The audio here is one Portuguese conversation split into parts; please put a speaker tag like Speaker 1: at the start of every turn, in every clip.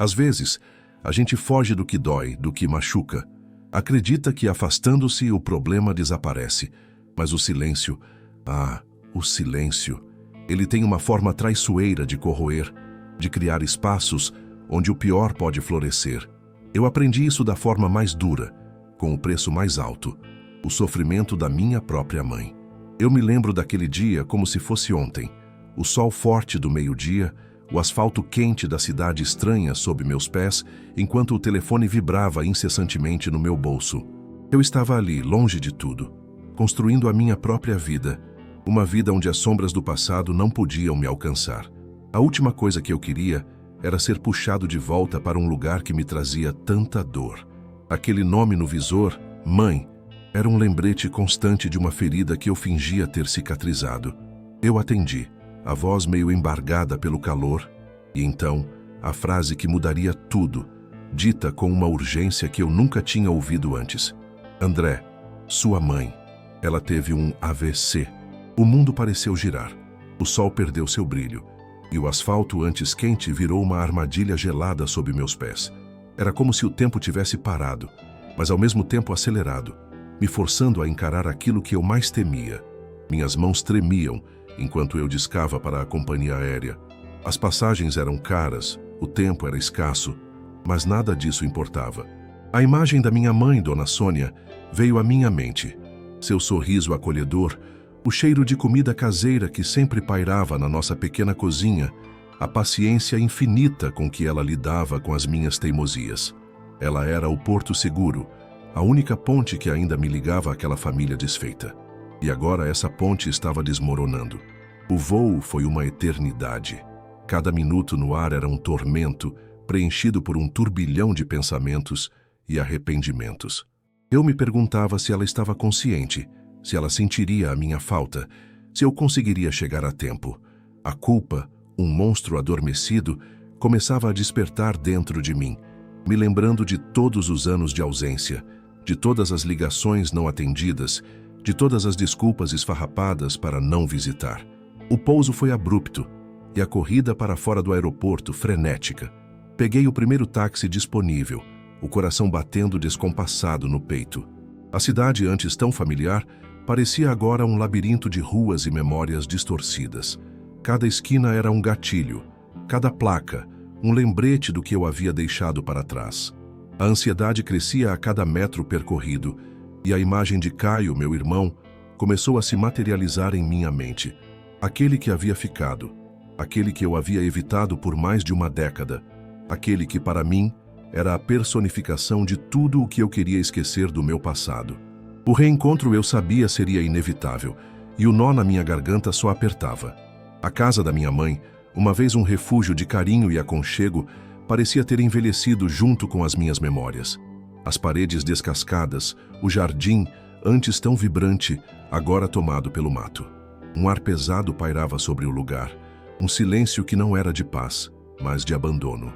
Speaker 1: Às vezes, a gente foge do que dói, do que machuca. Acredita que afastando-se o problema desaparece. Mas o silêncio, o silêncio, ele tem uma forma traiçoeira de corroer, de criar espaços onde o pior pode florescer. Eu aprendi isso da forma mais dura, com o preço mais alto, o sofrimento da minha própria mãe. Eu me lembro daquele dia como se fosse ontem. O sol forte do meio-dia, o asfalto quente da cidade estranha sob meus pés, enquanto o telefone vibrava incessantemente no meu bolso. Eu estava ali, longe de tudo, construindo a minha própria vida, uma vida onde as sombras do passado não podiam me alcançar. A última coisa que eu queria era ser puxado de volta para um lugar que me trazia tanta dor. Aquele nome no visor, mãe, era um lembrete constante de uma ferida que eu fingia ter cicatrizado. Eu atendi, a voz meio embargada pelo calor, e então a frase que mudaria tudo, dita com uma urgência que eu nunca tinha ouvido antes. André, sua mãe, ela teve um AVC. O mundo pareceu girar. O sol perdeu seu brilho, e o asfalto antes quente virou uma armadilha gelada sob meus pés. Era como se o tempo tivesse parado, mas ao mesmo tempo acelerado, me forçando a encarar aquilo que eu mais temia. Minhas mãos tremiam enquanto eu discava para a companhia aérea. As passagens eram caras, o tempo era escasso, mas nada disso importava. A imagem da minha mãe, Dona Sônia, veio à minha mente. Seu sorriso acolhedor, o cheiro de comida caseira que sempre pairava na nossa pequena cozinha, a paciência infinita com que ela lidava com as minhas teimosias. Ela era o porto seguro, a única ponte que ainda me ligava àquela família desfeita. E agora essa ponte estava desmoronando. O voo foi uma eternidade. Cada minuto no ar era um tormento, preenchido por um turbilhão de pensamentos e arrependimentos. Eu me perguntava se ela estava consciente, se ela sentiria a minha falta, se eu conseguiria chegar a tempo. A culpa, um monstro adormecido, começava a despertar dentro de mim, me lembrando de todos os anos de ausência, de todas as ligações não atendidas, de todas as desculpas esfarrapadas para não visitar. O pouso foi abrupto e a corrida para fora do aeroporto frenética. Peguei o primeiro táxi disponível, o coração batendo descompassado no peito. A cidade, antes tão familiar, parecia agora um labirinto de ruas e memórias distorcidas. Cada esquina era um gatilho, cada placa, um lembrete do que eu havia deixado para trás. A ansiedade crescia a cada metro percorrido, e a imagem de Caio, meu irmão, começou a se materializar em minha mente. Aquele que havia ficado, aquele que eu havia evitado por mais de uma década, aquele que, para mim, era a personificação de tudo o que eu queria esquecer do meu passado. O reencontro, eu sabia, seria inevitável, e o nó na minha garganta só apertava. A casa da minha mãe, uma vez um refúgio de carinho e aconchego, parecia ter envelhecido junto com as minhas memórias. As paredes descascadas, o jardim, antes tão vibrante, agora tomado pelo mato. Um ar pesado pairava sobre o lugar, um silêncio que não era de paz, mas de abandono.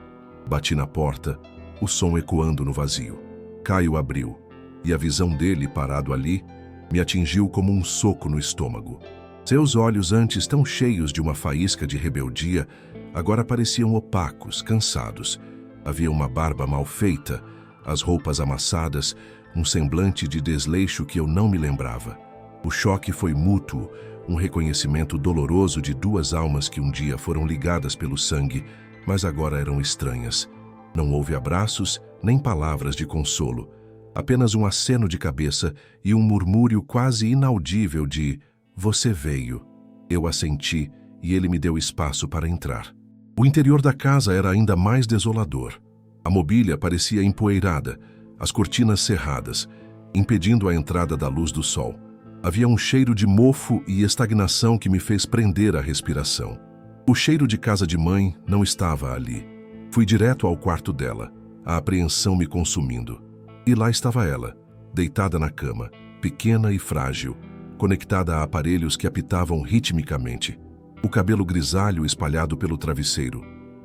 Speaker 1: Bati na porta, o som ecoando no vazio. Caio abriu, e a visão dele parado ali me atingiu como um soco no estômago. Seus olhos, antes tão cheios de uma faísca de rebeldia, agora pareciam opacos, cansados. Havia uma barba mal feita, as roupas amassadas, um semblante de desleixo que eu não me lembrava. O choque foi mútuo, um reconhecimento doloroso de duas almas que um dia foram ligadas pelo sangue, mas agora eram estranhas. Não houve abraços, nem palavras de consolo. Apenas um aceno de cabeça e um murmúrio quase inaudível de "Você veio". Eu assenti e ele me deu espaço para entrar. O interior da casa era ainda mais desolador. A mobília parecia empoeirada, as cortinas cerradas, impedindo a entrada da luz do sol. Havia um cheiro de mofo e estagnação que me fez prender a respiração. O cheiro de casa de mãe não estava ali. Fui direto ao quarto dela, a apreensão me consumindo. E lá estava ela, deitada na cama, pequena e frágil, conectada a aparelhos que apitavam ritmicamente. O cabelo grisalho espalhado pelo travesseiro,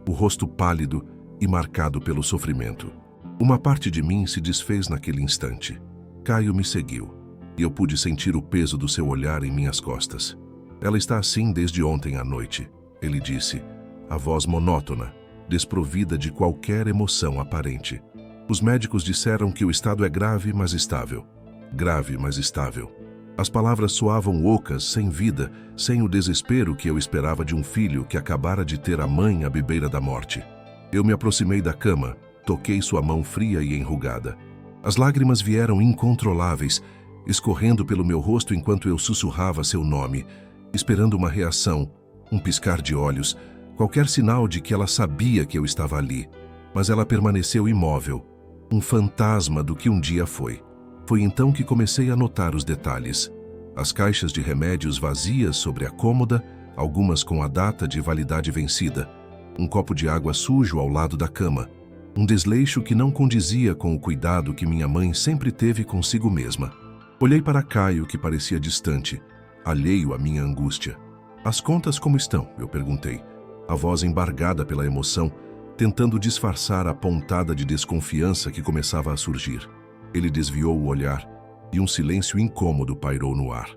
Speaker 1: o rosto pálido e marcado pelo sofrimento. Uma parte de mim se desfez naquele instante. Caio me seguiu, e eu pude sentir o peso do seu olhar em minhas costas. "Ela está assim desde ontem à noite", ele disse, a voz monótona, desprovida de qualquer emoção aparente. Os médicos disseram que o estado é grave, mas estável. Grave, mas estável. As palavras soavam ocas, sem vida, sem o desespero que eu esperava de um filho que acabara de ter a mãe à bebeira da morte. Eu me aproximei da cama, toquei sua mão fria e enrugada. As lágrimas vieram incontroláveis, escorrendo pelo meu rosto enquanto eu sussurrava seu nome, esperando uma reação, um piscar de olhos, qualquer sinal de que ela sabia que eu estava ali. Mas ela permaneceu imóvel, um fantasma do que um dia foi. Foi então que comecei a notar os detalhes. As caixas de remédios vazias sobre a cômoda, algumas com a data de validade vencida. Um copo de água sujo ao lado da cama. Um desleixo que não condizia com o cuidado que minha mãe sempre teve consigo mesma. Olhei para Caio, que parecia distante, alheio à minha angústia. "As contas como estão?" eu perguntei, a voz embargada pela emoção, tentando disfarçar a pontada de desconfiança que começava a surgir. Ele desviou o olhar e um silêncio incômodo pairou no ar.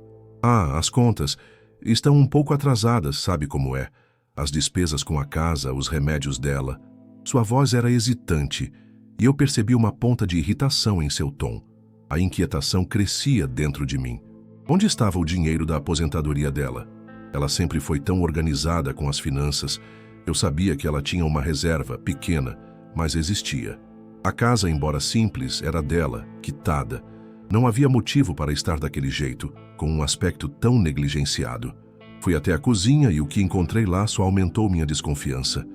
Speaker 1: "Ah, as contas estão um pouco atrasadas, sabe como é. As despesas com a casa, os remédios dela." Sua voz era hesitante e eu percebi uma ponta de irritação em seu tom. A inquietação crescia dentro de mim. Onde estava o dinheiro da aposentadoria dela? Ela sempre foi tão organizada com as finanças. Eu sabia que ela tinha uma reserva, pequena, mas existia. A casa, embora simples, era dela, quitada. Não havia motivo para estar daquele jeito, com um aspecto tão negligenciado. Fui até a cozinha e o que encontrei lá só aumentou minha desconfiança.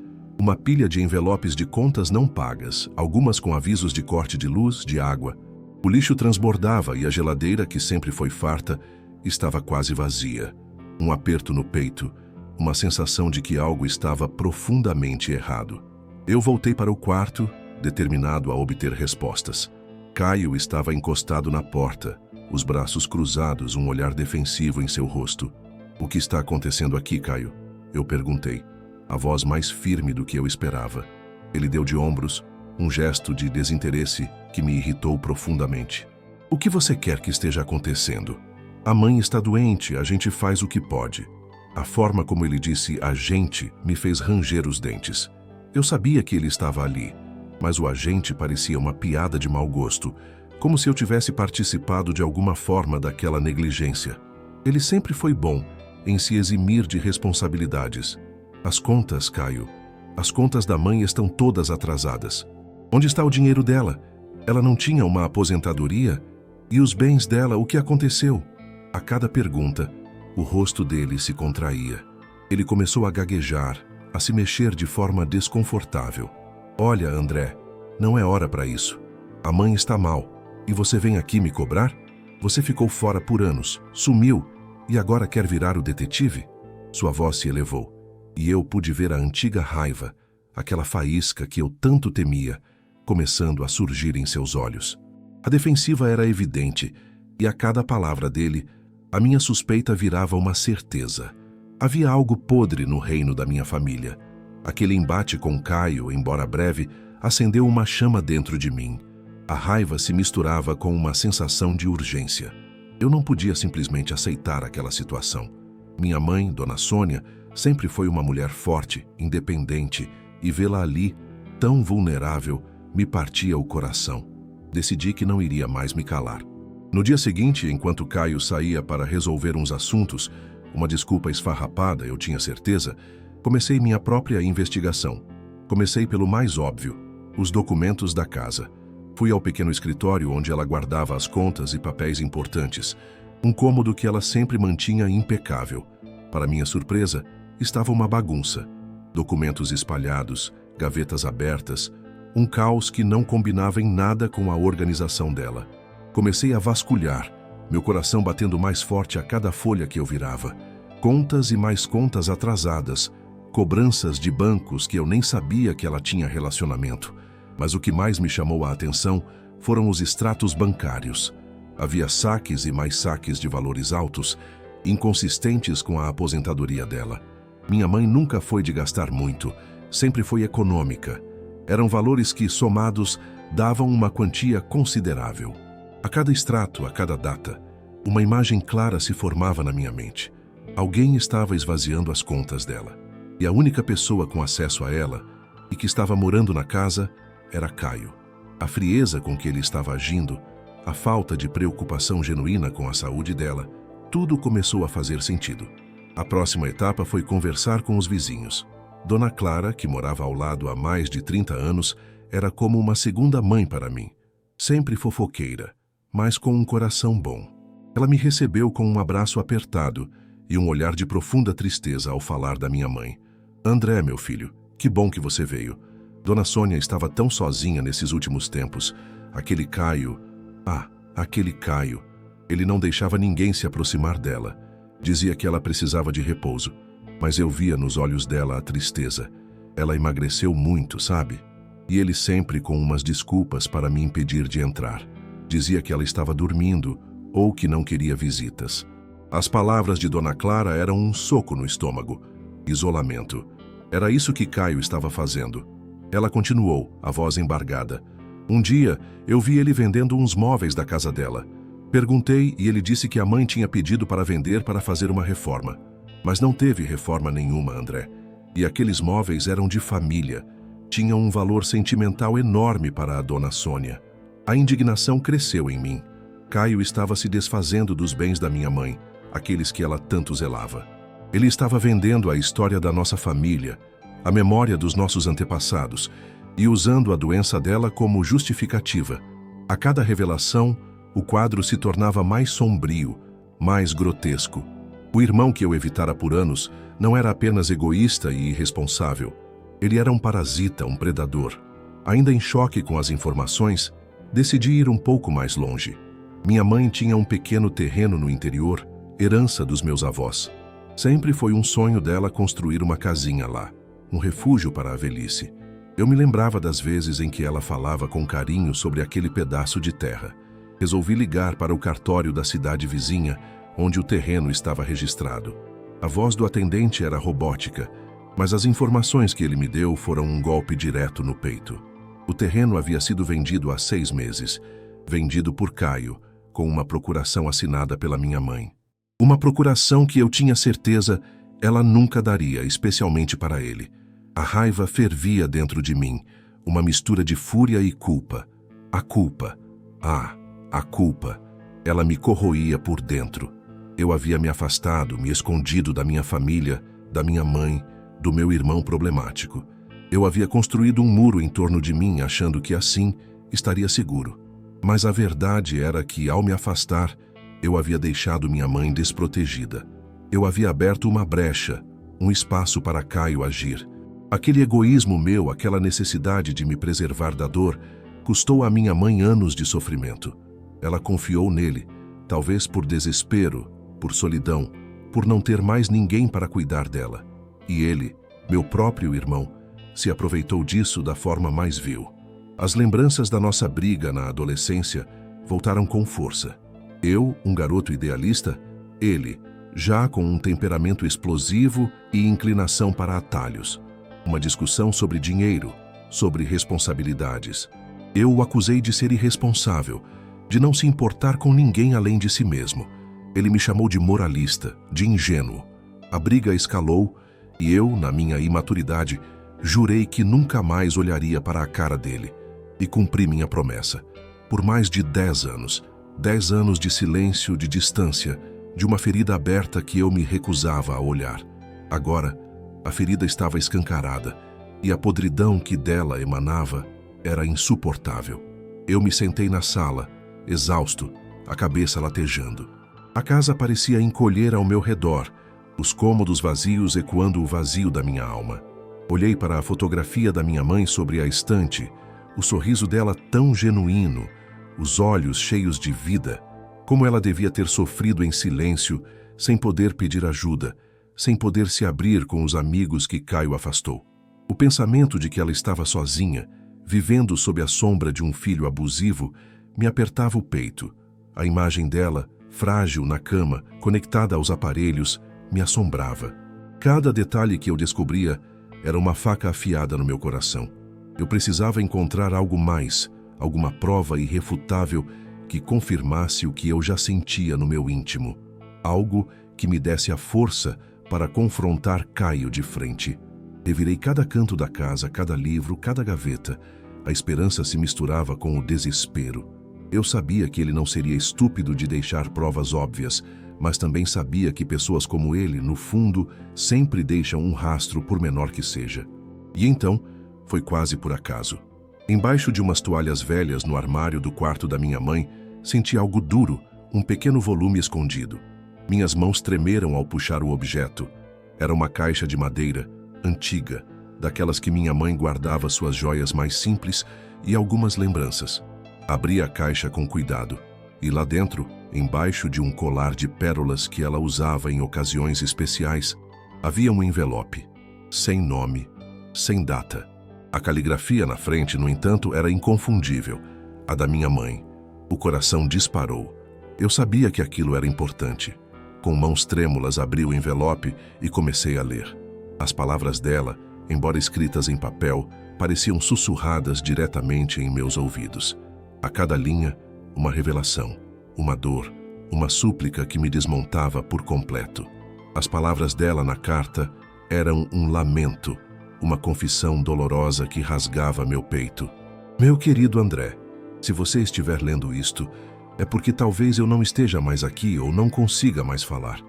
Speaker 1: Uma pilha de envelopes de contas não pagas, algumas com avisos de corte de luz, de água. O lixo transbordava e a geladeira, que sempre foi farta, estava quase vazia. Um aperto no peito, uma sensação de que algo estava profundamente errado. Eu voltei para o quarto, determinado a obter respostas. Caio estava encostado na porta, os braços cruzados, um olhar defensivo em seu rosto. "O que está acontecendo aqui, Caio?" eu perguntei, a voz mais firme do que eu esperava. Ele deu de ombros, um gesto de desinteresse que me irritou profundamente. "O que você quer que esteja acontecendo? A mãe está doente, a gente faz o que pode." A forma como ele disse "a gente" me fez ranger os dentes. Eu sabia que ele estava ali, mas o agente parecia uma piada de mau gosto, como se eu tivesse participado de alguma forma daquela negligência. Ele sempre foi bom em se eximir de responsabilidades. "As contas, Caio. As contas da mãe estão todas atrasadas. Onde está o dinheiro dela? Ela não tinha uma aposentadoria? E os bens dela, o que aconteceu?" A cada pergunta, o rosto dele se contraía. Ele começou a gaguejar, a se mexer de forma desconfortável. "Olha, André, não é hora para isso. A mãe está mal. E você vem aqui me cobrar? Você ficou fora por anos, sumiu, e agora quer virar o detetive?" Sua voz se elevou, e eu pude ver a antiga raiva, aquela faísca que eu tanto temia, começando a surgir em seus olhos. A defensiva era evidente, e a cada palavra dele, a minha suspeita virava uma certeza. Havia algo podre no reino da minha família. Aquele embate com Caio, embora breve, acendeu uma chama dentro de mim. A raiva se misturava com uma sensação de urgência. Eu não podia simplesmente aceitar aquela situação. Minha mãe, Dona Sônia, sempre foi uma mulher forte, independente, e vê-la ali, tão vulnerável, me partia o coração. Decidi que não iria mais me calar. No dia seguinte, enquanto Caio saía para resolver uns assuntos, uma desculpa esfarrapada, eu tinha certeza, comecei minha própria investigação. Comecei pelo mais óbvio, os documentos da casa. Fui ao pequeno escritório onde ela guardava as contas e papéis importantes, um cômodo que ela sempre mantinha impecável. Para minha surpresa, estava uma bagunça. Documentos espalhados, gavetas abertas, um caos que não combinava em nada com a organização dela. Comecei a vasculhar, meu coração batendo mais forte a cada folha que eu virava. Contas e mais contas atrasadas, cobranças de bancos que eu nem sabia que ela tinha relacionamento. Mas o que mais me chamou a atenção foram os extratos bancários. Havia saques e mais saques de valores altos, inconsistentes com a aposentadoria dela. Minha mãe nunca foi de gastar muito, sempre foi econômica. Eram valores que, somados, davam uma quantia considerável. A cada extrato, a cada data, uma imagem clara se formava na minha mente. Alguém estava esvaziando as contas dela. E a única pessoa com acesso a ela e que estava morando na casa era Caio. A frieza com que ele estava agindo, a falta de preocupação genuína com a saúde dela, tudo começou a fazer sentido. A próxima etapa foi conversar com os vizinhos. Dona Clara, que morava ao lado há mais de 30 anos, era como uma segunda mãe para mim. Sempre fofoqueira, mas com um coração bom. Ela me recebeu com um abraço apertado e um olhar de profunda tristeza ao falar da minha mãe. André, meu filho, que bom que você veio. Dona Sônia estava tão sozinha nesses últimos tempos. Aquele Caio... aquele Caio. Ele não deixava ninguém se aproximar dela. Dizia que ela precisava de repouso, mas eu via nos olhos dela a tristeza. Ela emagreceu muito, sabe? E ele sempre com umas desculpas para me impedir de entrar. Dizia que ela estava dormindo ou que não queria visitas. As palavras de Dona Clara eram um soco no estômago. Isolamento. Era isso que Caio estava fazendo. Ela continuou, a voz embargada. Um dia, eu vi ele vendendo uns móveis da casa dela. Perguntei e ele disse que a mãe tinha pedido para vender para fazer uma reforma. Mas não teve reforma nenhuma, André. E aqueles móveis eram de família. Tinham um valor sentimental enorme para a dona Sônia. A indignação cresceu em mim. Caio estava se desfazendo dos bens da minha mãe, aqueles que ela tanto zelava. Ele estava vendendo a história da nossa família, a memória dos nossos antepassados, e usando a doença dela como justificativa. A cada revelação, o quadro se tornava mais sombrio, mais grotesco. O irmão que eu evitara por anos não era apenas egoísta e irresponsável. Ele era um parasita, um predador. Ainda em choque com as informações, decidi ir um pouco mais longe. Minha mãe tinha um pequeno terreno no interior, herança dos meus avós. Sempre foi um sonho dela construir uma casinha lá, um refúgio para a velhice. Eu me lembrava das vezes em que ela falava com carinho sobre aquele pedaço de terra. Resolvi ligar para o cartório da cidade vizinha, onde o terreno estava registrado. A voz do atendente era robótica, mas as informações que ele me deu foram um golpe direto no peito. O terreno havia sido vendido há 6 meses, vendido por Caio, com uma procuração assinada pela minha mãe. Uma procuração que eu tinha certeza ela nunca daria, especialmente para ele. A raiva fervia dentro de mim, uma mistura de fúria e culpa. A culpa. A culpa. Ela me corroía por dentro. Eu havia me afastado, me escondido da minha família, da minha mãe, do meu irmão problemático. Eu havia construído um muro em torno de mim, achando que assim estaria seguro. Mas a verdade era que, ao me afastar, eu havia deixado minha mãe desprotegida. Eu havia aberto uma brecha, um espaço para Caio agir. Aquele egoísmo meu, aquela necessidade de me preservar da dor, custou à minha mãe anos de sofrimento. Ela confiou nele, talvez por desespero, por solidão, por não ter mais ninguém para cuidar dela. E ele, meu próprio irmão, se aproveitou disso da forma mais vil. As lembranças da nossa briga na adolescência voltaram com força. Eu, um garoto idealista, ele, já com um temperamento explosivo e inclinação para atalhos. Uma discussão sobre dinheiro, sobre responsabilidades. Eu o acusei de ser irresponsável, de não se importar com ninguém além de si mesmo. Ele me chamou de moralista, de ingênuo. A briga escalou e eu, na minha imaturidade, jurei que nunca mais olharia para a cara dele. E cumpri minha promessa. Por mais de 10 anos. 10 anos de silêncio, de distância, de uma ferida aberta que eu me recusava a olhar. Agora, a ferida estava escancarada e a podridão que dela emanava era insuportável. Eu me sentei na sala, exausto, a cabeça latejando. A casa parecia encolher ao meu redor, os cômodos vazios ecoando o vazio da minha alma. Olhei para a fotografia da minha mãe sobre a estante, o sorriso dela tão genuíno, os olhos cheios de vida, como ela devia ter sofrido em silêncio, sem poder pedir ajuda, sem poder se abrir com os amigos que Caio afastou. O pensamento de que ela estava sozinha, vivendo sob a sombra de um filho abusivo, me apertava o peito. A imagem dela, frágil na cama, conectada aos aparelhos, me assombrava. Cada detalhe que eu descobria era uma faca afiada no meu coração. Eu precisava encontrar algo mais, alguma prova irrefutável que confirmasse o que eu já sentia no meu íntimo. Algo que me desse a força para confrontar Caio de frente. Revirei cada canto da casa, cada livro, cada gaveta. A esperança se misturava com o desespero. Eu sabia que ele não seria estúpido de deixar provas óbvias, mas também sabia que pessoas como ele, no fundo, sempre deixam um rastro, por menor que seja. E então, foi quase por acaso. Embaixo de umas toalhas velhas no armário do quarto da minha mãe, senti algo duro, um pequeno volume escondido. Minhas mãos tremeram ao puxar o objeto. Era uma caixa de madeira, antiga, daquelas que minha mãe guardava suas joias mais simples e algumas lembranças. Abri a caixa com cuidado, e lá dentro, embaixo de um colar de pérolas que ela usava em ocasiões especiais, havia um envelope, sem nome, sem data. A caligrafia na frente, no entanto, era inconfundível, a da minha mãe. O coração disparou. Eu sabia que aquilo era importante. Com mãos trêmulas, abri o envelope e comecei a ler. As palavras dela, embora escritas em papel, pareciam sussurradas diretamente em meus ouvidos. A cada linha, uma revelação, uma dor, uma súplica que me desmontava por completo. As palavras dela na carta eram um lamento, uma confissão dolorosa que rasgava meu peito. Meu querido André, se você estiver lendo isto, é porque talvez eu não esteja mais aqui ou não consiga mais falar.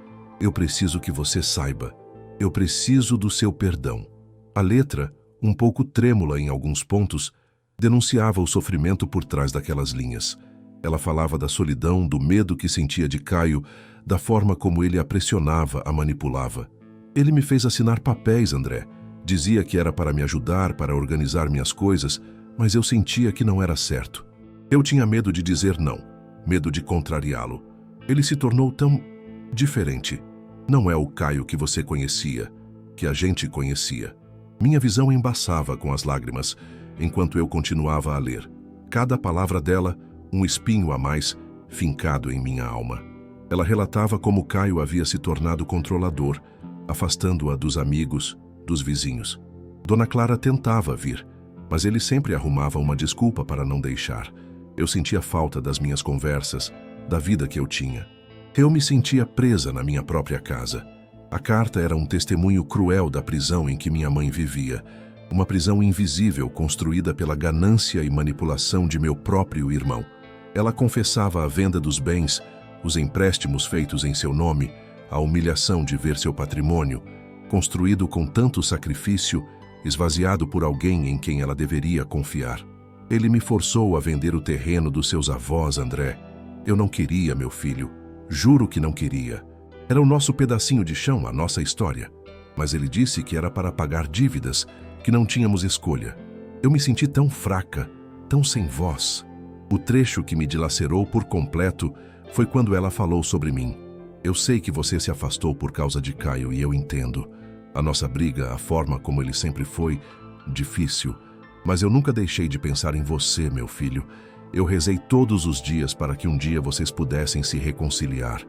Speaker 1: Eu preciso que você saiba. Eu preciso do seu perdão. A letra, um pouco trêmula em alguns pontos, denunciava o sofrimento por trás daquelas linhas. Ela falava da solidão, do medo que sentia de Caio, da forma como ele a pressionava, a manipulava. Ele me fez assinar papéis, André. Dizia que era para me ajudar, para organizar minhas coisas, mas eu sentia que não era certo. Eu tinha medo de dizer não, medo de contrariá-lo. Ele se tornou tão diferente. Não é o Caio que você conhecia, que a gente conhecia. Minha visão embaçava com as lágrimas, enquanto eu continuava a ler. Cada palavra dela, um espinho a mais, fincado em minha alma. Ela relatava como Caio havia se tornado controlador, afastando-a dos amigos, dos vizinhos. Dona Clara tentava vir, mas ele sempre arrumava uma desculpa para não deixar. Eu sentia falta das minhas conversas, da vida que eu tinha. Eu me sentia presa na minha própria casa. A carta era um testemunho cruel da prisão em que minha mãe vivia, uma prisão invisível construída pela ganância e manipulação de meu próprio irmão. Ela confessava a venda dos bens, os empréstimos feitos em seu nome, a humilhação de ver seu patrimônio, construído com tanto sacrifício, esvaziado por alguém em quem ela deveria confiar. Ele me forçou a vender o terreno dos seus avós, André. Eu não queria, meu filho. Juro que não queria. Era o nosso pedacinho de chão, a nossa história. Mas ele disse que era para pagar dívidas, que não tínhamos escolha. Eu me senti tão fraca, tão sem voz. O trecho que me dilacerou por completo foi quando ela falou sobre mim. Eu sei que você se afastou por causa de Caio e eu entendo. A nossa briga, a forma como ele sempre foi, difícil. Mas eu nunca deixei de pensar em você, meu filho. Eu rezei todos os dias para que um dia vocês pudessem se reconciliar.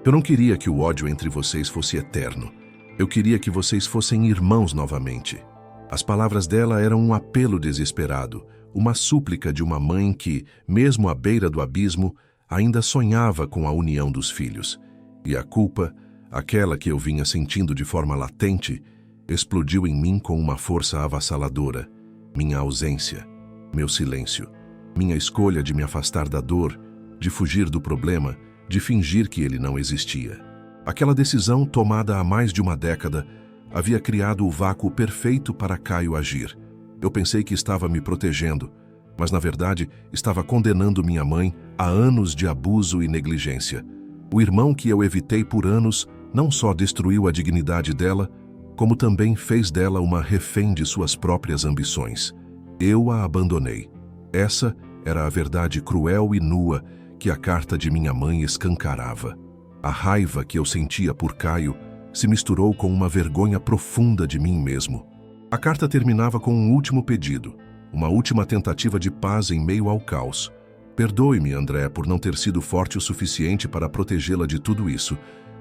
Speaker 1: Eu não queria que o ódio entre vocês fosse eterno. Eu queria que vocês fossem irmãos novamente. As palavras dela eram um apelo desesperado, uma súplica de uma mãe que, mesmo à beira do abismo, ainda sonhava com a união dos filhos. E a culpa, aquela que eu vinha sentindo de forma latente, explodiu em mim com uma força avassaladora. Minha ausência, meu silêncio, minha escolha de me afastar da dor, de fugir do problema, de fingir que ele não existia. Aquela decisão, tomada há mais de uma década, havia criado o vácuo perfeito para Caio agir. Eu pensei que estava me protegendo, mas na verdade estava condenando minha mãe a anos de abuso e negligência. O irmão que eu evitei por anos não só destruiu a dignidade dela, como também fez dela uma refém de suas próprias ambições. Eu a abandonei. Essa era a verdade cruel e nua que a carta de minha mãe escancarava. A raiva que eu sentia por Caio se misturou com uma vergonha profunda de mim mesmo. A carta terminava com um último pedido, uma última tentativa de paz em meio ao caos. Perdoe-me, André, por não ter sido forte o suficiente para protegê-la de tudo isso,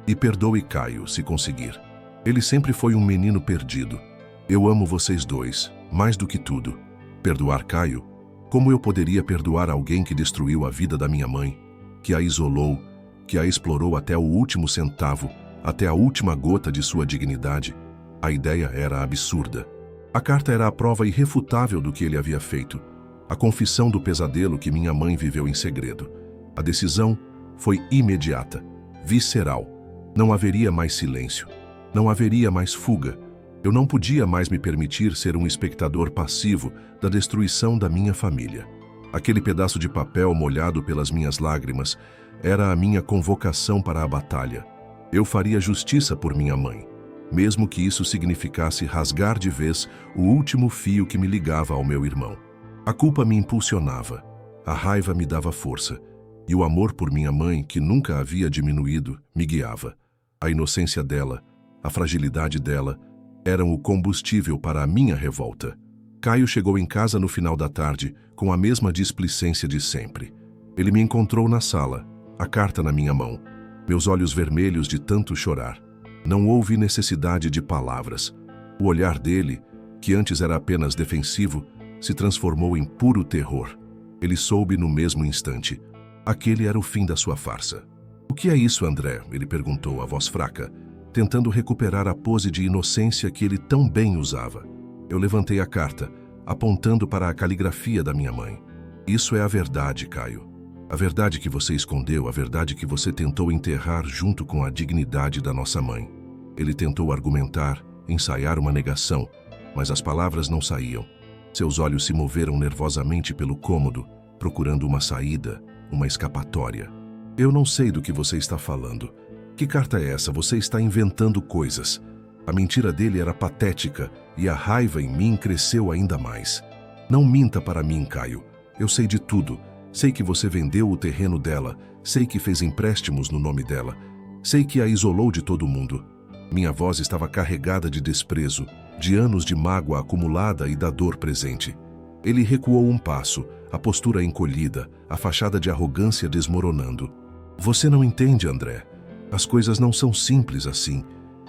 Speaker 1: e perdoe Caio, se conseguir. Ele sempre foi um menino perdido. Eu amo vocês dois, mais do que tudo. Perdoar Caio? Como eu poderia perdoar alguém que destruiu a vida da minha mãe, que a isolou, que a explorou até o último centavo, até a última gota de sua dignidade? A ideia era absurda. A carta era a prova irrefutável do que ele havia feito. A confissão do pesadelo que minha mãe viveu em segredo. A decisão foi imediata, visceral. Não haveria mais silêncio. Não haveria mais fuga. Eu não podia mais me permitir ser um espectador passivo da destruição da minha família. Aquele pedaço de papel molhado pelas minhas lágrimas era a minha convocação para a batalha. Eu faria justiça por minha mãe, mesmo que isso significasse rasgar de vez o último fio que me ligava ao meu irmão. A culpa me impulsionava, a raiva me dava força, e o amor por minha mãe, que nunca havia diminuído, me guiava. A inocência dela, a fragilidade dela, eram o combustível para a minha revolta. Caio chegou em casa no final da tarde, com a mesma displicência de sempre. Ele me encontrou na sala, a carta na minha mão, meus olhos vermelhos de tanto chorar. Não houve necessidade de palavras. O olhar dele, que antes era apenas defensivo, se transformou em puro terror. Ele soube no mesmo instante. Aquele era o fim da sua farsa. "O que é isso, André?" ele perguntou, a voz fraca, tentando recuperar a pose de inocência que ele tão bem usava. Eu levantei a carta, apontando para a caligrafia da minha mãe. "Isso é a verdade, Caio. A verdade que você escondeu, a verdade que você tentou enterrar junto com a dignidade da nossa mãe." Ele tentou argumentar, ensaiar uma negação, mas as palavras não saíam. Seus olhos se moveram nervosamente pelo cômodo, procurando uma saída, uma escapatória. "Eu não sei do que você está falando. Que carta é essa? Você está inventando coisas." A mentira dele era patética e a raiva em mim cresceu ainda mais. "Não minta para mim, Caio. Eu sei de tudo. Sei que você vendeu o terreno dela. Sei que fez empréstimos no nome dela. Sei que a isolou de todo mundo." Minha voz estava carregada de desprezo, de anos de mágoa acumulada e da dor presente. Ele recuou um passo, a postura encolhida, a fachada de arrogância desmoronando. "Você não entende, André. As coisas não são simples assim.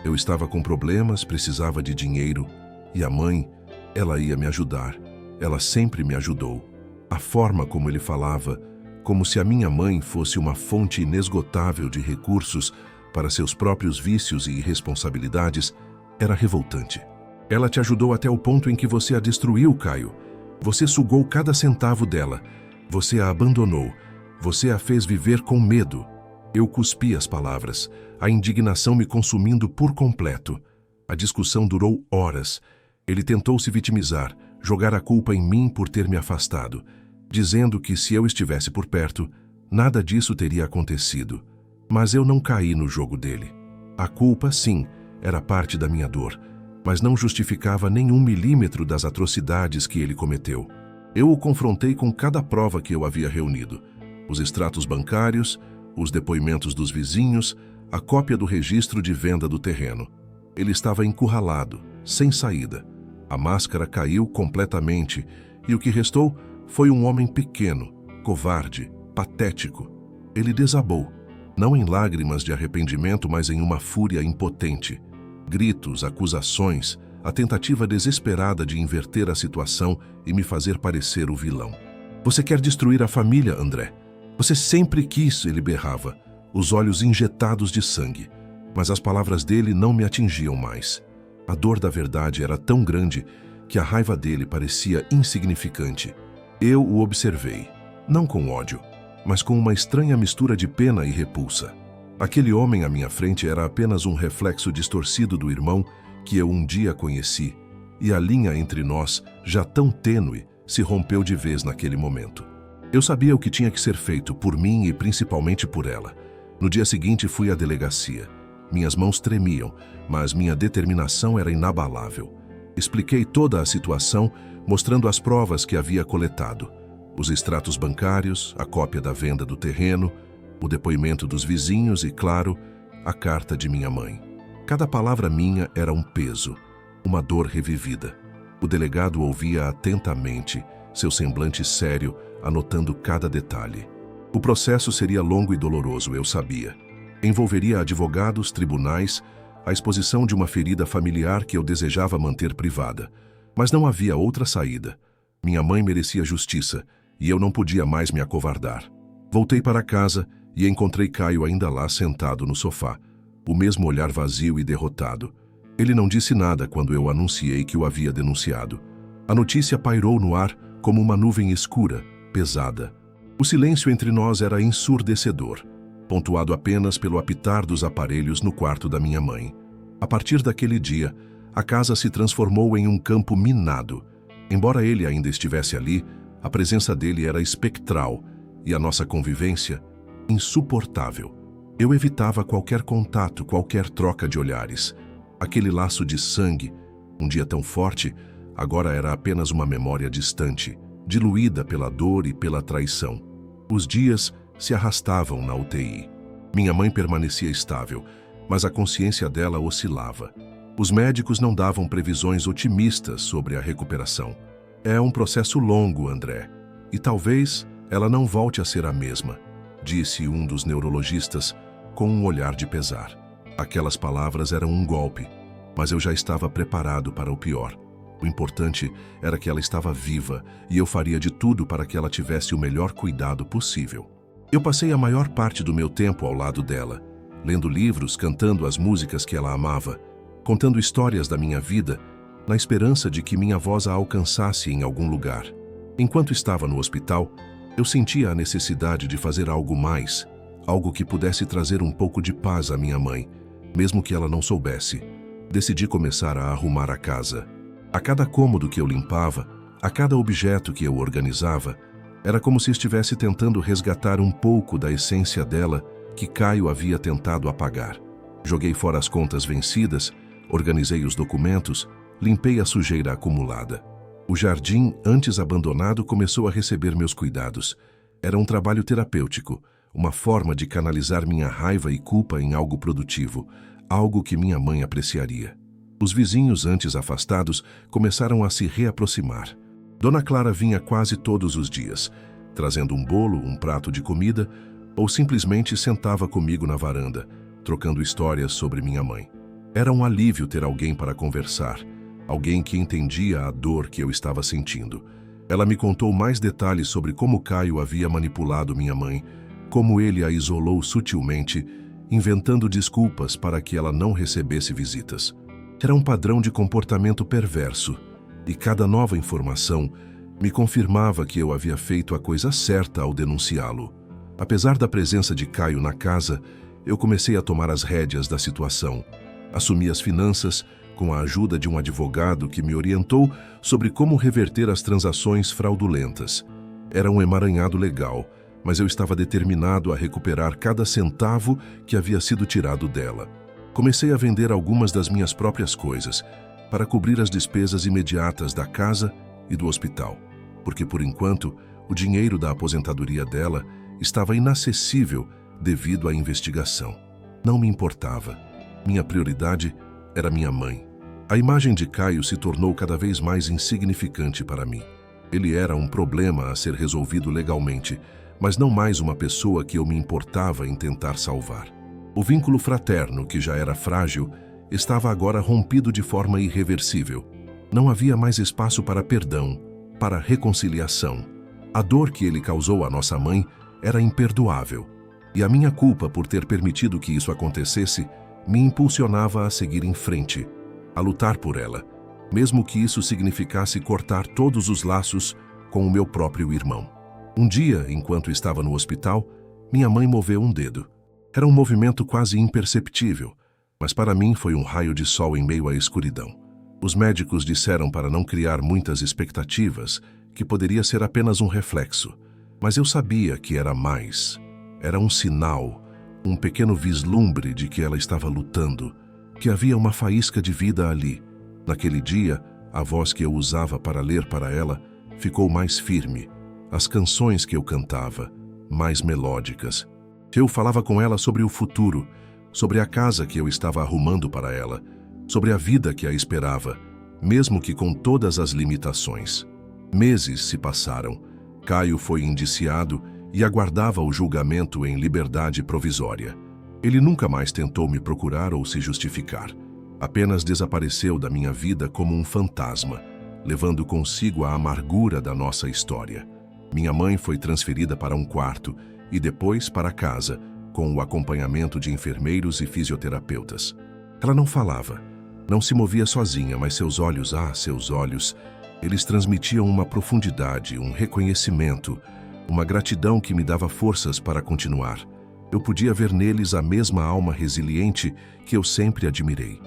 Speaker 1: Eu estava com problemas, precisava de dinheiro. E a mãe, ela ia me ajudar. Ela sempre me ajudou." A forma como ele falava, como se a minha mãe fosse uma fonte inesgotável de recursos para seus próprios vícios e irresponsabilidades, era revoltante. "Ela te ajudou até o ponto em que você a destruiu, Caio. Você sugou cada centavo dela. Você a abandonou. Você a fez viver com medo." Eu cuspi as palavras, a indignação me consumindo por completo. A discussão durou horas. Ele tentou se vitimizar, jogar a culpa em mim por ter me afastado, dizendo que se eu estivesse por perto, nada disso teria acontecido. Mas eu não caí no jogo dele. A culpa, sim, era parte da minha dor, mas não justificava nem 1 milímetro das atrocidades que ele cometeu. Eu o confrontei com cada prova que eu havia reunido: os extratos bancários, os depoimentos dos vizinhos, a cópia do registro de venda do terreno. Ele estava encurralado, sem saída. A máscara caiu completamente e o que restou foi um homem pequeno, covarde, patético. Ele desabou, não em lágrimas de arrependimento, mas em uma fúria impotente. Gritos, acusações, a tentativa desesperada de inverter a situação e me fazer parecer o vilão. "Você quer destruir a família, André. Você sempre quis", ele berrava, os olhos injetados de sangue. Mas as palavras dele não me atingiam mais. A dor da verdade era tão grande que a raiva dele parecia insignificante. Eu o observei, não com ódio, mas com uma estranha mistura de pena e repulsa. Aquele homem à minha frente era apenas um reflexo distorcido do irmão que eu um dia conheci, e a linha entre nós, já tão tênue, se rompeu de vez naquele momento. Eu sabia o que tinha que ser feito por mim e principalmente por ela. No dia seguinte fui à delegacia. Minhas mãos tremiam, mas minha determinação era inabalável. Expliquei toda a situação, mostrando as provas que havia coletado: os extratos bancários, a cópia da venda do terreno, o depoimento dos vizinhos e, claro, a carta de minha mãe. Cada palavra minha era um peso, uma dor revivida. O delegado ouvia atentamente, seu semblante sério, anotando cada detalhe. O processo seria longo e doloroso, eu sabia. Envolveria advogados, tribunais, a exposição de uma ferida familiar que eu desejava manter privada. Mas não havia outra saída. Minha mãe merecia justiça e eu não podia mais me acovardar. Voltei para casa e encontrei Caio ainda lá sentado no sofá, o mesmo olhar vazio e derrotado. Ele não disse nada quando eu anunciei que o havia denunciado. A notícia pairou no ar como uma nuvem escura, pesada. O silêncio entre nós era ensurdecedor, pontuado apenas pelo apitar dos aparelhos no quarto da minha mãe. A partir daquele dia, a casa se transformou em um campo minado. Embora ele ainda estivesse ali, a presença dele era espectral e a nossa convivência insuportável. Eu evitava qualquer contato, qualquer troca de olhares. Aquele laço de sangue, um dia tão forte, agora era apenas uma memória distante, diluída pela dor e pela traição. Os dias se arrastavam na UTI. Minha mãe permanecia estável, mas a consciência dela oscilava. Os médicos não davam previsões otimistas sobre a recuperação. É um processo longo, André, e talvez ela não volte a ser a mesma, disse um dos neurologistas com um olhar de pesar. Aquelas palavras eram um golpe, mas eu já estava preparado para o pior. O importante era que ela estava viva e eu faria de tudo para que ela tivesse o melhor cuidado possível. Eu passei a maior parte do meu tempo ao lado dela, lendo livros, cantando as músicas que ela amava, contando histórias da minha vida, na esperança de que minha voz a alcançasse em algum lugar. Enquanto estava no hospital, eu sentia a necessidade de fazer algo mais, algo que pudesse trazer um pouco de paz à minha mãe, mesmo que ela não soubesse. Decidi começar a arrumar a casa. A cada cômodo que eu limpava, a cada objeto que eu organizava, era como se estivesse tentando resgatar um pouco da essência dela que Caio havia tentado apagar. Joguei fora as contas vencidas, organizei os documentos, limpei a sujeira acumulada. O jardim, antes abandonado, começou a receber meus cuidados. Era um trabalho terapêutico, uma forma de canalizar minha raiva e culpa em algo produtivo, algo que minha mãe apreciaria. Os vizinhos, antes afastados, começaram a se reaproximar. Dona Clara vinha quase todos os dias, trazendo um bolo, um prato de comida, ou simplesmente sentava comigo na varanda, trocando histórias sobre minha mãe. Era um alívio ter alguém para conversar, alguém que entendia a dor que eu estava sentindo. Ela me contou mais detalhes sobre como Caio havia manipulado minha mãe, como ele a isolou sutilmente, inventando desculpas para que ela não recebesse visitas. Era um padrão de comportamento perverso, e cada nova informação me confirmava que eu havia feito a coisa certa ao denunciá-lo. Apesar da presença de Caio na casa, eu comecei a tomar as rédeas da situação. Assumi as finanças, com a ajuda de um advogado que me orientou sobre como reverter as transações fraudulentas. Era um emaranhado legal, mas eu estava determinado a recuperar cada centavo que havia sido tirado dela. Comecei a vender algumas das minhas próprias coisas, para cobrir as despesas imediatas da casa e do hospital, porque, por enquanto, o dinheiro da aposentadoria dela estava inacessível devido à investigação. Não me importava. Minha prioridade era minha mãe. A imagem de Caio se tornou cada vez mais insignificante para mim. Ele era um problema a ser resolvido legalmente, mas não mais uma pessoa que eu me importava em tentar salvar. O vínculo fraterno, que já era frágil, estava agora rompido de forma irreversível. Não havia mais espaço para perdão, para reconciliação. A dor que ele causou à nossa mãe era imperdoável, e a minha culpa por ter permitido que isso acontecesse me impulsionava a seguir em frente, a lutar por ela, mesmo que isso significasse cortar todos os laços com o meu próprio irmão. Um dia, enquanto estava no hospital, minha mãe moveu um dedo. Era um movimento quase imperceptível, mas para mim foi um raio de sol em meio à escuridão. Os médicos disseram para não criar muitas expectativas, que poderia ser apenas um reflexo, mas eu sabia que era mais. Era um sinal, um pequeno vislumbre de que ela estava lutando, que havia uma faísca de vida ali. Naquele dia, a voz que eu usava para ler para ela ficou mais firme, as canções que eu cantava, mais melódicas. Eu falava com ela sobre o futuro, sobre a casa que eu estava arrumando para ela, sobre a vida que a esperava, mesmo que com todas as limitações. Meses se passaram. Caio foi indiciado e aguardava o julgamento em liberdade provisória. Ele nunca mais tentou me procurar ou se justificar. Apenas desapareceu da minha vida como um fantasma, levando consigo a amargura da nossa história. Minha mãe foi transferida para um quarto e depois para casa, com o acompanhamento de enfermeiros e fisioterapeutas. Ela não falava, Não se movia sozinha, mas seus olhos, eles transmitiam uma profundidade, um reconhecimento, uma gratidão que me dava forças para continuar. Eu podia ver neles a mesma alma resiliente que eu sempre admirei.